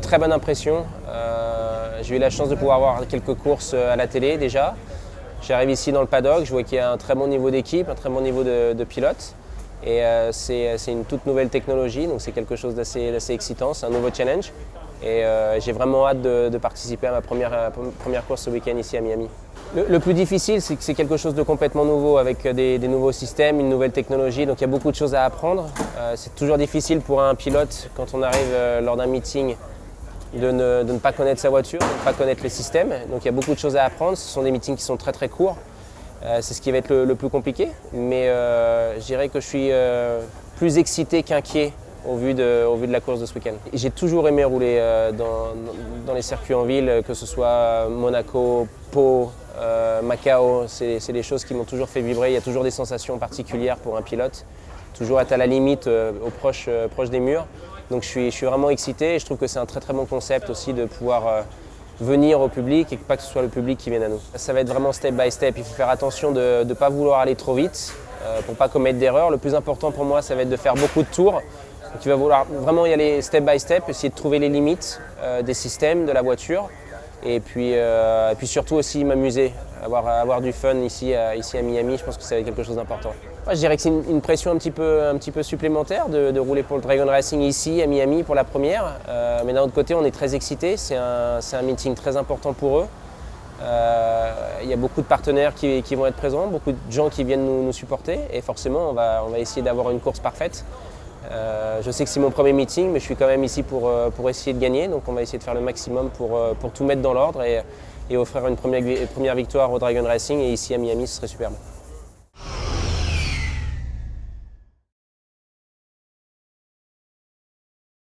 très bonne impression. J'ai eu la chance de pouvoir voir quelques courses à la télé déjà. J'arrive ici dans le paddock, je vois qu'il y a un très bon niveau d'équipe, un très bon niveau de pilote. Et c'est une toute nouvelle technologie, donc c'est quelque chose d'assez excitant, c'est un nouveau challenge. Et j'ai vraiment hâte de participer à ma première course ce week-end ici à Miami. Le plus difficile, c'est que c'est quelque chose de complètement nouveau avec des nouveaux systèmes, une nouvelle technologie, donc il y a beaucoup de choses à apprendre. C'est toujours difficile pour un pilote, quand on arrive lors d'un meeting, de ne pas connaître sa voiture, de ne pas connaître les systèmes. Donc il y a beaucoup de choses à apprendre, ce sont des meetings qui sont très courts. C'est ce qui va être le plus compliqué, mais je dirais que je suis plus excité qu'inquiet au vu de la course de ce week-end. J'ai toujours aimé rouler dans les circuits en ville, que ce soit Monaco, Pau, Macao, c'est des choses qui m'ont toujours fait vibrer. Il y a toujours des sensations particulières pour un pilote, toujours être à la limite, proche des murs. Donc je suis vraiment excité et je trouve que c'est un très bon concept aussi de pouvoir venir au public et pas que ce soit le public qui vienne à nous. Ça va être vraiment step by step, il faut faire attention de ne pas vouloir aller trop vite pour ne pas commettre d'erreurs. Le plus important pour moi, ça va être de faire beaucoup de tours. Donc il va vouloir vraiment y aller step by step, essayer de trouver les limites des systèmes, de la voiture. Et puis surtout aussi m'amuser, avoir du fun ici à Miami, je pense que c'est quelque chose d'important. Je dirais que c'est une pression un petit peu supplémentaire de rouler pour le Dragon Racing ici à Miami pour la première. Mais d'un autre côté, on est très excités, c'est un meeting très important pour eux. Il y a beaucoup de partenaires qui vont être présents, beaucoup de gens qui viennent nous supporter et forcément on va essayer d'avoir une course parfaite. Je sais que c'est mon premier meeting, mais je suis quand même ici pour essayer de gagner. Donc on va essayer de faire le maximum pour tout mettre dans l'ordre et offrir une première victoire au Dragon Racing. Et ici à Miami, ce serait superbe.